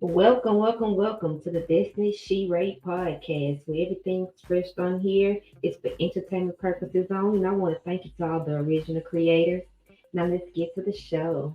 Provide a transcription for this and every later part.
Welcome, welcome, welcome to the Destiny She Rate podcast, where everything expressed on here is for entertainment purposes only. And I want to thank you to all the original creators. Now let's get to the show.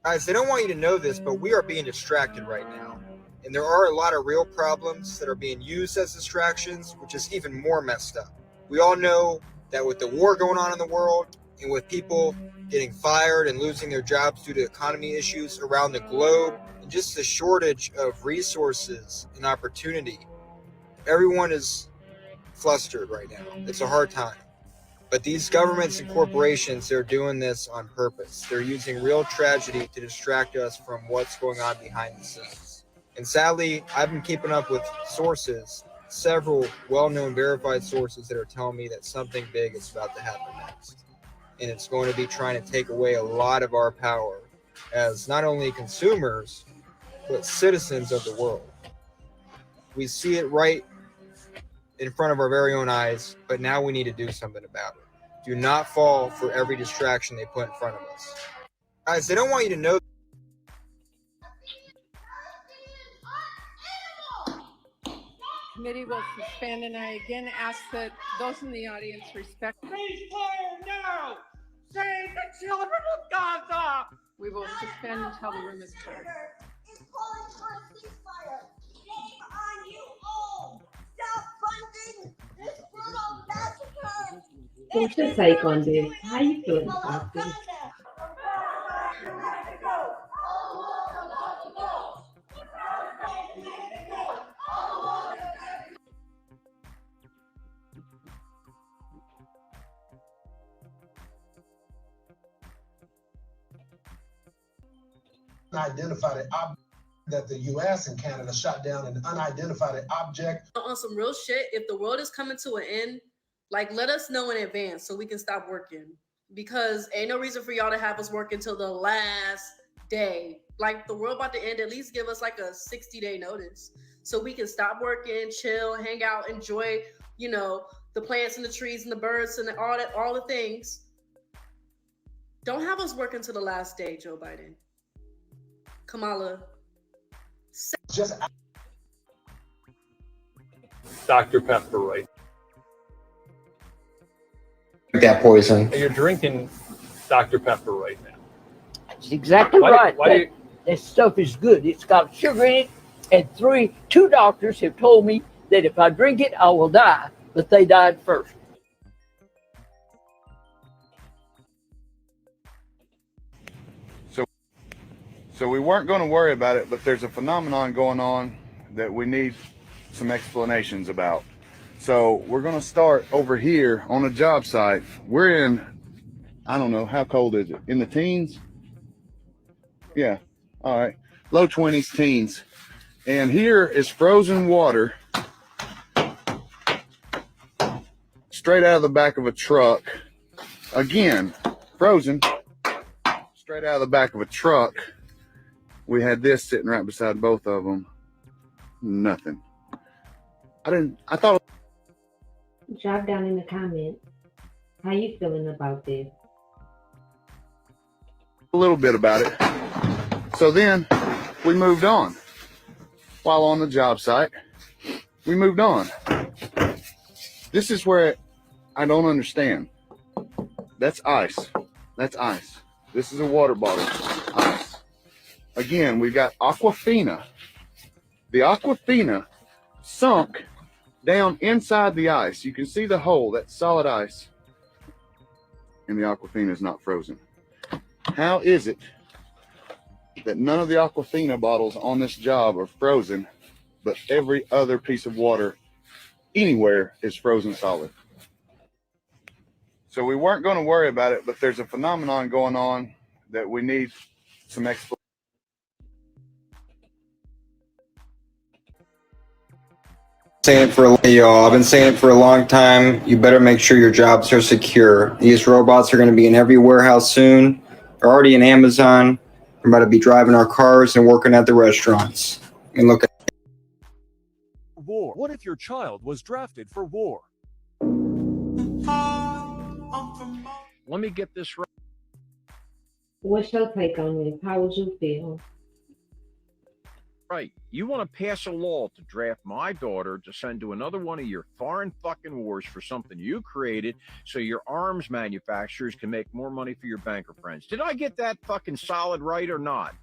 Guys, they don't want you to know this, but we are being distracted right now. And there are a lot of real problems that are being used as distractions, which is even more messed up. We all know that with the war going on in the world and with people getting fired and losing their jobs due to economy issues around the globe and just the shortage of resources and opportunity, everyone is flustered right now. It's a hard time. But these governments and corporations, they're doing this on purpose. They're using real tragedy to distract us from what's going on behind the scenes. And sadly, I've been keeping up with sources, several well-known verified sources that are telling me that something big is about to happen next. And it's going to be trying to take away a lot of our power as not only consumers, but citizens of the world. We see it right in front of our very own eyes, but now we need to do something about it. Do not fall for every distraction they put in front of us. Guys, they don't want you to know. Committee will suspend, and I again ask that those in the audience respect. Ceasefire now! Save the children of Gaza! We will suspend until the room is cleared. Is calling for a ceasefire. Shame on you all! Stop funding this brutal massacre! What's your take on this? How you feeling about this? Unidentified object that the U.S. and Canada shot down an unidentified object. On some real shit, if the world is coming to an end, like let us know in advance so we can stop working. Because ain't no reason for y'all to have us work until the last day. Like the world about to end, at least give us like a 60-day notice so we can stop working, chill, hang out, enjoy, the plants and the trees and the birds and all the things. Don't have us work until the last day, Joe Biden. Kamala. Just Dr. Pepper, right? That poison. You're drinking Dr. Pepper right now. That's exactly right. That stuff is good. It's got sugar in it, and two doctors have told me that if I drink it, I will die, but they died first. So we weren't going to worry about it, but there's a phenomenon going on that we need some explanations about. So we're going to start over here on a job site. We're in, I don't know, how cold is it? In the teens? Yeah. All right. Low 20s, teens. And here is frozen water straight out of the back of a truck. Again, frozen straight out of the back of a truck. We had this sitting right beside both of them. Nothing. I thought. Drop down in the comments. How you feeling about this? A little bit about it. So then we moved on. While on the job site, we moved on. This is where I don't understand. That's ice. That's ice. This is a water bottle. Ice. Again, we've got Aquafina. The Aquafina sunk down inside the ice. You can see the hole, that's solid ice. And the Aquafina is not frozen. How is it that none of the Aquafina bottles on this job are frozen, but every other piece of water anywhere is frozen solid? So we weren't going to worry about it, but there's a phenomenon going on that we need some explanation. I've been saying it for a long time. You better make sure your jobs are secure. These robots are going to be in every warehouse soon. They're already in Amazon. They're about to be driving our cars and working at the restaurants. And look at war. What if your child was drafted for war? let me get this right. What's your take on this? How would you feel? Right. You want to pass a law to draft my daughter to send to another one of your foreign fucking wars for something you created so your arms manufacturers can make more money for your banker friends. Did I get that fucking solid right or not?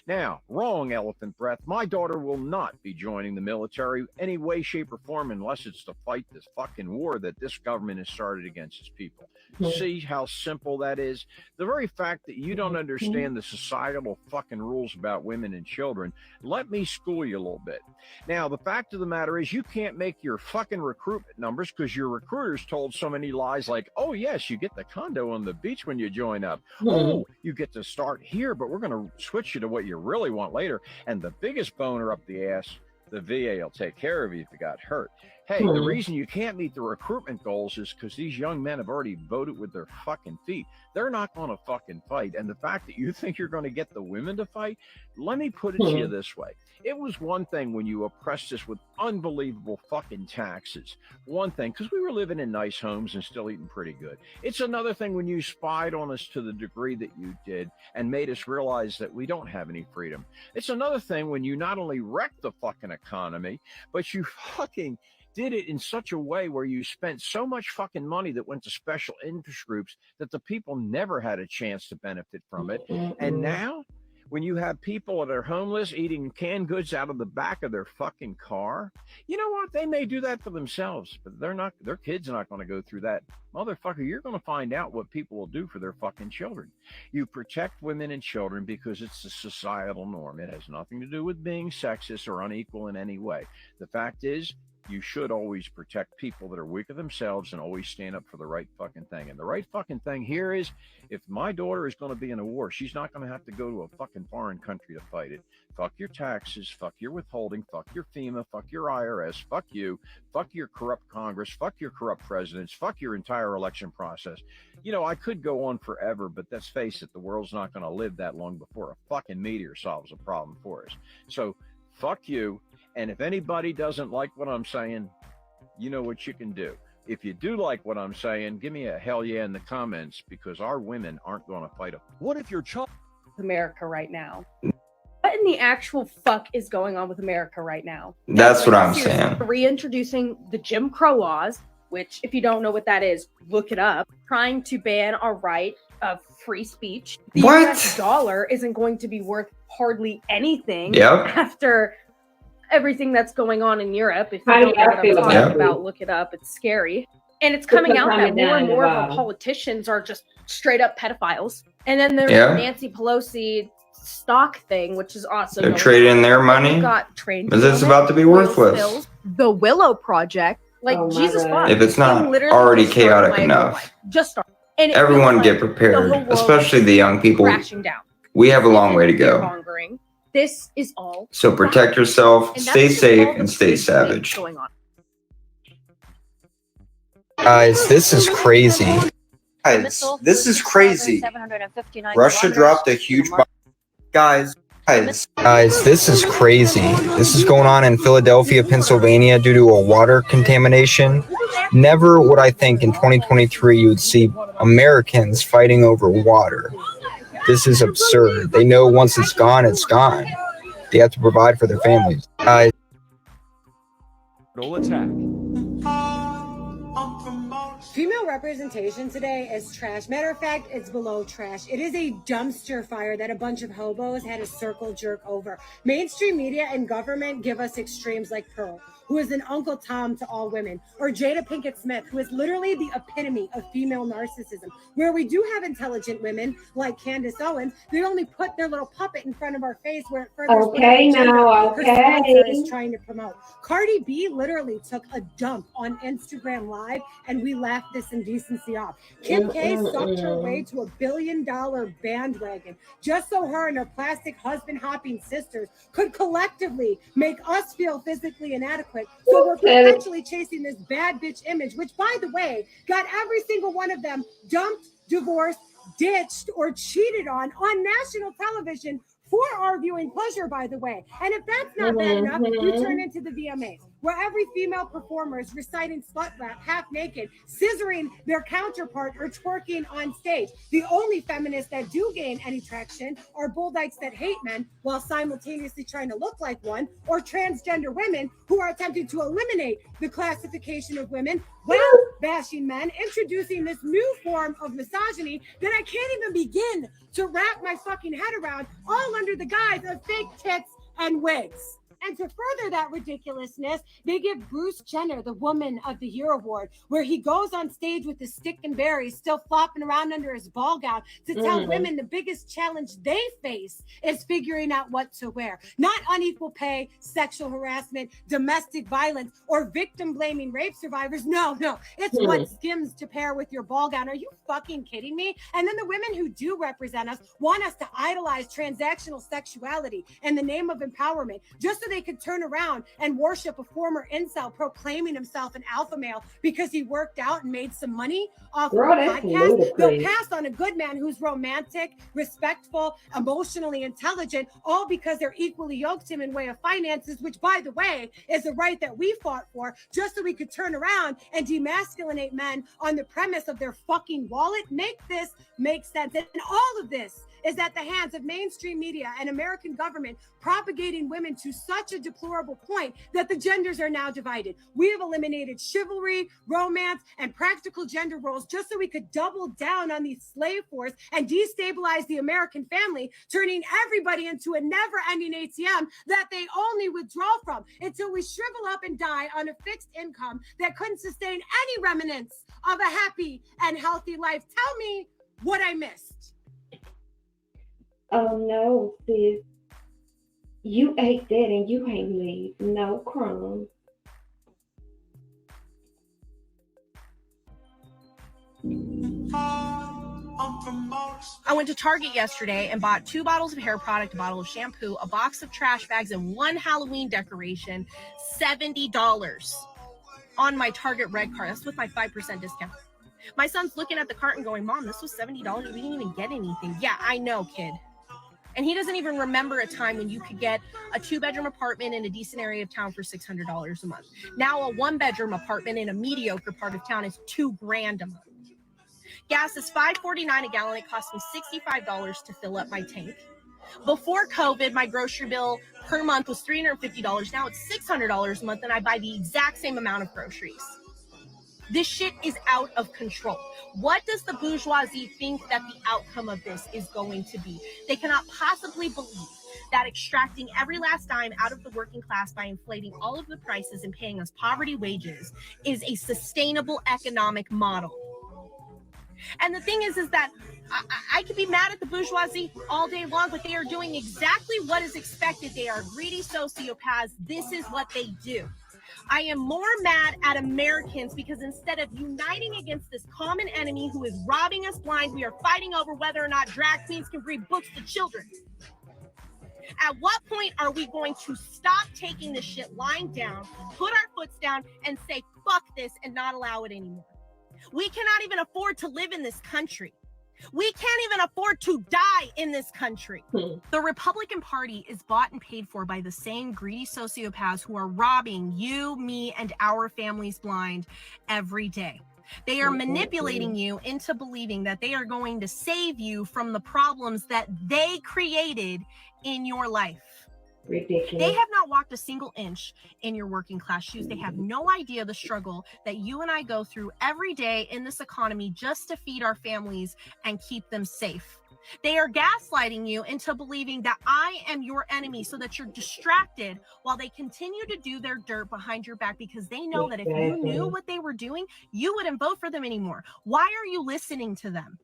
Now, wrong, Elephant Breath. My daughter will not be joining the military any way, shape, or form unless it's to fight this fucking war that this government has started against its people. See how simple that is? The very fact that you don't understand the societal fucking rules about women and children, let me school you a little bit. Now, the fact of the matter is you can't make your fucking recruitment numbers because your recruiters told so many lies like, oh, yes, you get the condo on the beach when you join up. Oh, you get to start here, but we're going to switch you to what you really want later. And the biggest boner up the ass, the VA will take care of you if you got hurt. Hey, the reason you can't meet the recruitment goals is because these young men have already voted with their fucking feet. They're not going to fucking fight. And the fact that you think you're going to get the women to fight, let me put it to you this way. It was one thing when you oppressed us with unbelievable fucking taxes. One thing, because we were living in nice homes and still eating pretty good. It's another thing when you spied on us to the degree that you did and made us realize that we don't have any freedom. It's another thing when you not only wrecked the fucking economy, but you fucking did it in such a way where you spent so much fucking money that went to special interest groups that the people never had a chance to benefit from it. And now, when you have people that are homeless eating canned goods out of the back of their fucking car, you know what? They may do that for themselves, but their kids are not going to go through that. Motherfucker, you're going to find out what people will do for their fucking children. You protect women and children because it's the societal norm. It has nothing to do with being sexist or unequal in any way. The fact is, you should always protect people that are weaker themselves and always stand up for the right fucking thing. And the right fucking thing here is, if my daughter is going to be in a war, she's not going to have to go to a fucking foreign country to fight it. Fuck your taxes, fuck your withholding, fuck your FEMA, fuck your IRS, fuck you, fuck your corrupt Congress, fuck your corrupt presidents, fuck your entire election process. You know, I could go on forever, but let's face it, the world's not going to live that long before a fucking meteor solves a problem for us. So fuck you. And if anybody doesn't like what I'm saying, you know what you can do. If you do like what I'm saying, give me a hell yeah in the comments, because our women aren't going to fight them. What if your child... America right now? What in the actual fuck is going on with America right now? That's what I'm saying. Reintroducing the Jim Crow laws, which, if you don't know what that is, look it up. Trying to ban our right of free speech. The US dollar isn't going to be worth hardly anything after everything that's going on in Europe. If you don't know what I'm talking about, look it up. It's scary. And it's coming out that more and more of our politicians are just straight up pedophiles. And then there's the Nancy Pelosi stock thing, which is awesome. They're trading their money. Got trained. But it's about to be worthless. The Willow Project. Like, Jesus fuck. If it's not already chaotic enough, just start. And everyone get prepared, especially the young people. Crashing down. We have a long way to go. This is all. So protect yourself, stay safe, and stay savage. Guys, this is crazy. Guys, this is crazy. Russia dropped a huge bomb. Guys, this is crazy. This is going on in Philadelphia, Pennsylvania due to a water contamination. Never would I think in 2023 you would see Americans fighting over water. This is absurd. They know once it's gone, it's gone. They have to provide for their families. Guys. Attack. Female representation today is trash. Matter of fact, it's below trash. It is a dumpster fire that a bunch of hobos had a circle jerk over. Mainstream media and government give us extremes like Pearl, who is an Uncle Tom to all women, or Jada Pinkett Smith, who is literally the epitome of female narcissism. Where we do have intelligent women like Candace Owens, they only put their little puppet in front of our face where it furthers her sponsor is trying to promote. Cardi B literally took a dump on Instagram Live, and we laughed this indecency off. Kim K sucked her way to $1 billion bandwagon just so her and her plastic husband-hopping sisters could collectively make us feel physically inadequate. So we're potentially chasing this bad bitch image, which, by the way, got every single one of them dumped, divorced, ditched, or cheated on national television for our viewing pleasure, by the way. And if that's not bad enough, you turn into the VMAs, where every female performer is reciting slut rap half naked, scissoring their counterpart or twerking on stage. The only feminists that do gain any traction are bulldyks that hate men while simultaneously trying to look like one, or transgender women who are attempting to eliminate the classification of women while bashing men, introducing this new form of misogyny that I can't even begin to wrap my fucking head around, all under the guise of fake tits and wigs. And to further that ridiculousness, they give Bruce Jenner the Woman of the Year award, where he goes on stage with the stick and berries still flopping around under his ball gown to tell women the biggest challenge they face is figuring out what to wear. Not unequal pay, sexual harassment, domestic violence, or victim blaming rape survivors. No, it's what Skims to pair with your ball gown. Are you fucking kidding me? And then the women who do represent us want us to idolize transactional sexuality in the name of empowerment, just so they could turn around and worship a former incel proclaiming himself an alpha male because he worked out and made some money off of a podcast. They'll pass on a good man who's romantic, respectful, emotionally intelligent, all because they're equally yoked him in way of finances, which, by the way, is a right that we fought for, just so we could turn around and demasculinate men on the premise of their fucking wallet. Make this make sense. And all of this is at the hands of mainstream media and American government propagating women to such a deplorable point that the genders are now divided. We have eliminated chivalry, romance, and practical gender roles just so we could double down on the slave force and destabilize the American family, turning everybody into a never-ending ATM that they only withdraw from until we shrivel up and die on a fixed income that couldn't sustain any remnants of a happy and healthy life. Tell me what I missed. Oh no, sis. You ate that and you ain't leave no crumbs. I went to Target yesterday and bought 2 bottles of hair product, a bottle of shampoo, a box of trash bags, and 1 Halloween decoration. $70 on my Target Red card. That's with my 5% discount. My son's looking at the cart and going, Mom, this was $70. We didn't even get anything. Yeah, I know, kid. And he doesn't even remember a time when you could get a 2-bedroom apartment in a decent area of town for $600 a month. Now a 1-bedroom apartment in a mediocre part of town is $2,000 a month. Gas is $5.49 a gallon. It cost me $65 to fill up my tank. Before COVID, my grocery bill per month was $350. Now it's $600 a month, and I buy the exact same amount of groceries. This shit is out of control. What does the bourgeoisie think that the outcome of this is going to be? They cannot possibly believe that extracting every last dime out of the working class by inflating all of the prices and paying us poverty wages is a sustainable economic model. And the thing is that I could be mad at the bourgeoisie all day long, but they are doing exactly what is expected. They are greedy sociopaths. This is what they do. I am more mad at Americans because instead of uniting against this common enemy who is robbing us blind, we are fighting over whether or not drag queens can read books to children. At what point are we going to stop taking this shit lying down, put our foots down, and say, fuck this, and not allow it anymore? We cannot even afford to live in this country. We can't even afford to die in this country. The Republican Party is bought and paid for by the same greedy sociopaths who are robbing you, me, and our families blind every day. They are manipulating you into believing that they are going to save you from the problems that they created in your life. Ridiculous. They have not walked a single inch in your working class shoes. They have no idea the struggle that you and I go through every day in this economy just to feed our families and keep them safe. They are gaslighting you into believing that I am your enemy so that you're distracted while they continue to do their dirt behind your back because they know that if you knew what they were doing, you wouldn't vote for them anymore. Why are you listening to them?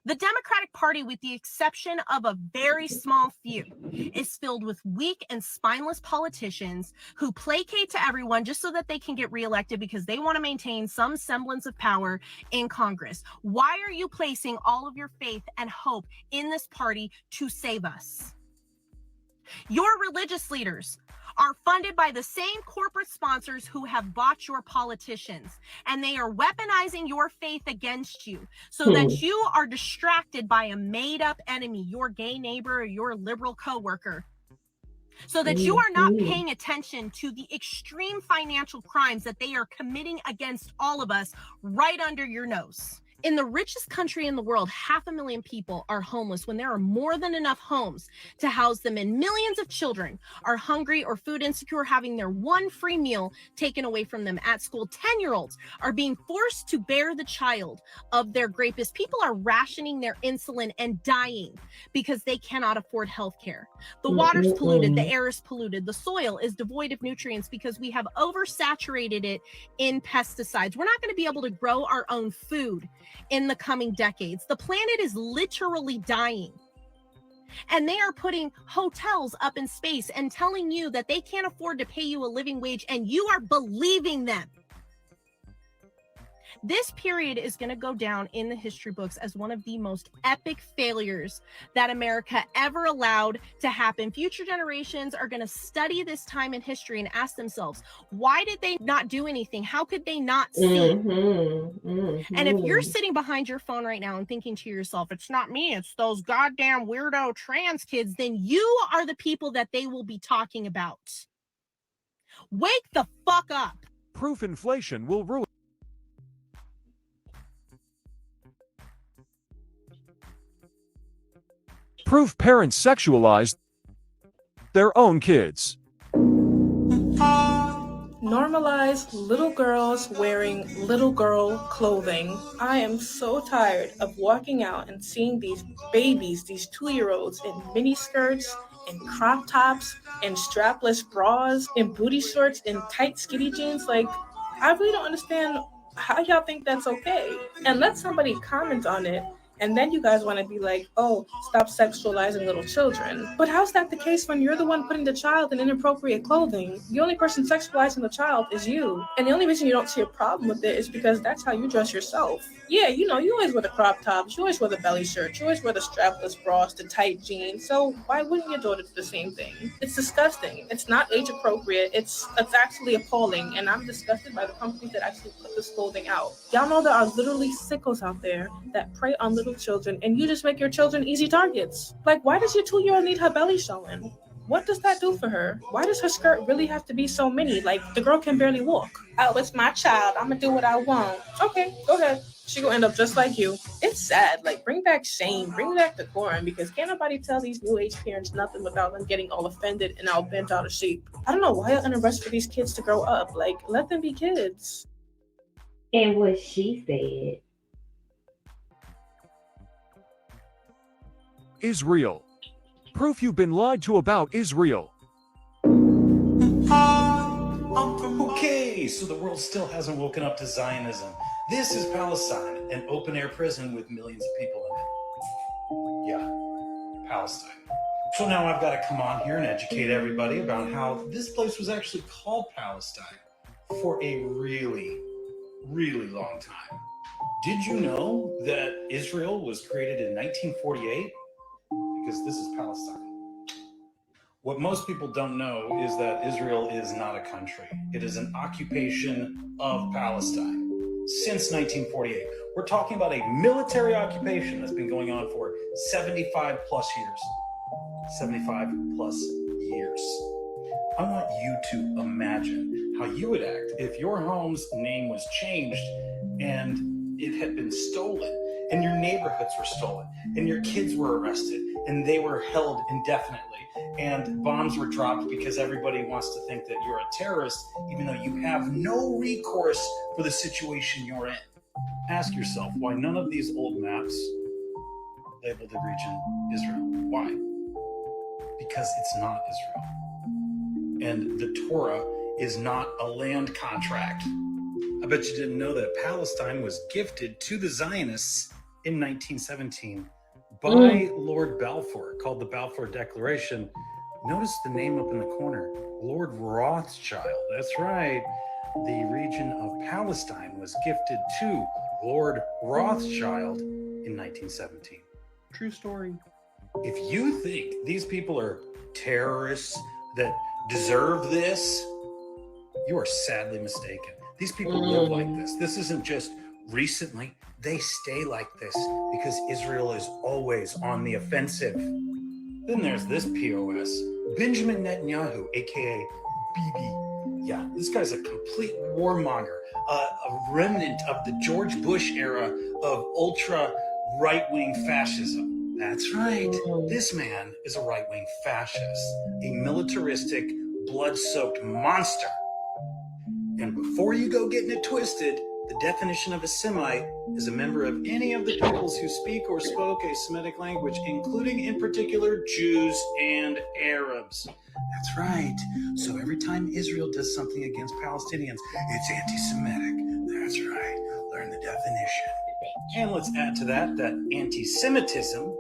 The Democratic Party, with the exception of a very small few, is filled with weak and spineless politicians who placate to everyone just so that they can get reelected because they want to maintain some semblance of power in Congress. Why are you placing all of your faith and hope in this party to save us? Your religious leaders are funded by the same corporate sponsors who have bought your politicians, and they are weaponizing your faith against you so that you are distracted by a made-up enemy, your gay neighbor or your liberal coworker. so that you are not paying attention to the extreme financial crimes that they are committing against all of us right under your nose. In the richest country in the world, 500,000 people are homeless when there are more than enough homes to house them, and millions of children are hungry or food insecure, having their one free meal taken away from them at school. 10-year-olds are being forced to bear the child of their rapist. People are rationing their insulin and dying because they cannot afford health care. The water's polluted, the air is polluted, the soil is devoid of nutrients because we have oversaturated it in pesticides. We're not going to be able to grow our own food in the coming decades. The planet is literally dying. And they are putting hotels up in space and telling you that they can't afford to pay you a living wage, and you are believing them. This period is going to go down in the history books as one of the most epic failures that America ever allowed to happen. Future generations are going to study this time in history and ask themselves, why did they not do anything? How could they not see? And if you're sitting behind your phone right now and thinking to yourself, it's not me, it's those goddamn weirdo trans kids, then you are the people that they will be talking about. Wake the fuck up. Proof inflation will ruin. Proof parents sexualize their own kids. Normalize little girls wearing little girl clothing. I am so tired of walking out and seeing these babies, these 2-year-olds in mini skirts and crop tops and strapless bras and booty shorts and tight skinny jeans. Like, I really don't understand how y'all think that's okay. And let somebody comment on it. And then you guys want to be like, oh, stop sexualizing little children. But how's that the case when you're the one putting the child in inappropriate clothing? The only person sexualizing the child is you. And the only reason you don't see a problem with it is because that's how you dress yourself. Yeah, you always wear the crop tops, you always wear the belly shirt, you always wear the strapless bras, the tight jeans. So why wouldn't your daughter do the same thing? It's disgusting. It's not age appropriate. It's actually appalling. And I'm disgusted by the companies that actually put this clothing out. Y'all know there are literally sickos out there that prey on little children, and you just make your children easy targets. Like, why does your 2-year-old need her belly showing? What does that do for her? Why does her skirt really have to be so mini? Like, the girl can barely walk. Oh, it's my child. I'm gonna do what I want. Okay, go ahead. She gonna end up just like you. It's sad. Like, bring back shame, bring back decorum, because can't nobody tell these new age parents nothing without them getting all offended and all bent out of shape. I don't know why you're gonna rush for these kids to grow up. Like, let them be kids. And what she said. Israel. Proof you've been lied to about Israel. Okay, so the world still hasn't woken up to Zionism. This is Palestine, an open-air prison with millions of people in it. Yeah, Palestine. So now I've got to come on here and educate everybody about how this place was actually called Palestine for a really, really long time. Did you know that Israel was created in 1948? Because this is Palestine. What most people don't know is that Israel is not a country. It is an occupation of Palestine since 1948. We're talking about a military occupation that's been going on for 75 plus years. 75 plus years. I want you to imagine how you would act if your home's name was changed and it had been stolen, and your neighborhoods were stolen, and your kids were arrested, and they were held indefinitely, and bombs were dropped because everybody wants to think that you're a terrorist, even though you have no recourse for the situation you're in. Ask yourself why none of these old maps label the region Israel. Why? Because it's not Israel. And the Torah is not a land contract. I bet you didn't know that Palestine was gifted to the Zionists in 1917 by Lord Balfour, called the Balfour Declaration. Notice the name up in the corner, Lord Rothschild. That's right. The region of Palestine was gifted to Lord Rothschild in 1917. True story. If you think these people are terrorists that deserve this, you are sadly mistaken. These people live like this. This isn't just recently. They stay like this because Israel is always on the offensive. Then there's this POS, Benjamin Netanyahu, aka Bibi. Yeah, this guy's a complete warmonger, a remnant of the George Bush era of ultra right-wing fascism. That's right. This man is a right-wing fascist, a militaristic, blood-soaked monster. And before you go getting it twisted, the definition of a Semite is a member of any of the peoples who speak or spoke a Semitic language, including in particular Jews and Arabs. That's right. So every time Israel does something against Palestinians, it's anti-Semitic. That's right. Learn the definition. And let's add to that anti-Semitism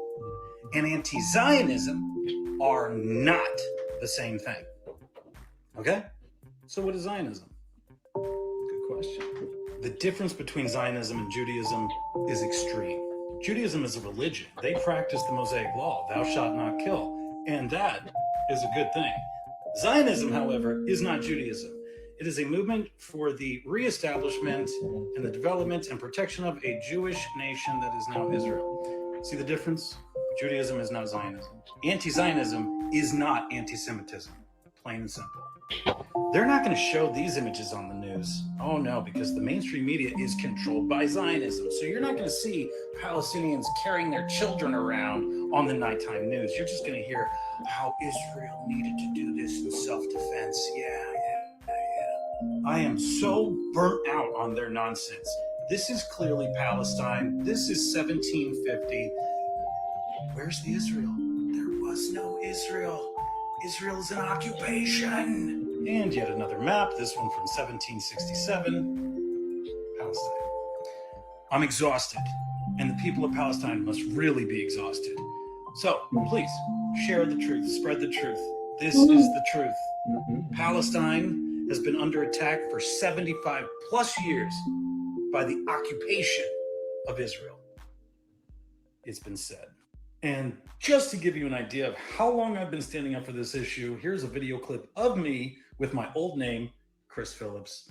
and anti-Zionism are not the same thing. Okay? So what is Zionism? Good question. The difference between Zionism and Judaism is extreme. Judaism is a religion. They practice the Mosaic law, thou shalt not kill. And that is a good thing. Zionism, however, is not Judaism. It is a movement for the reestablishment and the development and protection of a Jewish nation that is now Israel. See the difference? Judaism is not Zionism. Anti-Zionism is not anti-Semitism. Plain and simple. They're not going to show these images on the news. Oh no, because the mainstream media is controlled by Zionism. So you're not going to see Palestinians carrying their children around on the nighttime news. You're just going to hear how Israel needed to do this in self-defense. Yeah. I am so burnt out on their nonsense. This is clearly Palestine. This is 1750. Where's the Israel? There was no Israel. Israel's an occupation. And yet another map, this one from 1767, Palestine. I'm exhausted, and the people of Palestine must really be exhausted. So please share the truth, spread the truth. This is the truth. Palestine has been under attack for 75 plus years by the occupation of Israel. It's been said. And just to give you an idea of how long I've been standing up for this issue, here's a video clip of me with my old name, Chris Phillips,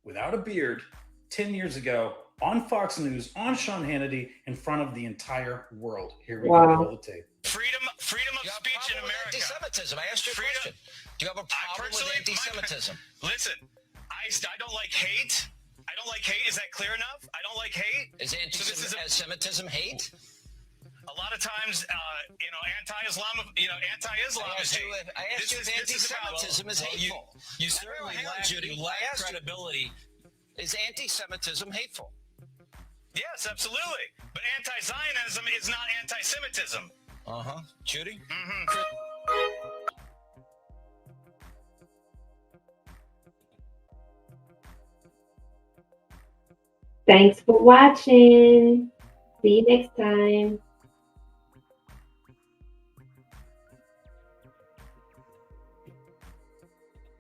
without a beard, 10 years ago, on Fox News, on Sean Hannity, in front of the entire world. Here we go, roll the tape. Freedom of speech in America. Anti-Semitism. I asked you a question. Do you have a problem with anti-Semitism? Listen, I don't like hate. I don't like hate. Is that clear enough? I don't like hate. Is anti-Semitism hate? A lot of times, anti-Islam is hate. I asked you if anti-Semitism is hateful. You certainly lack credibility. Is anti-Semitism hateful? Yes, absolutely. But anti-Zionism is not anti-Semitism. Judy? Thanks for watching. See you next time.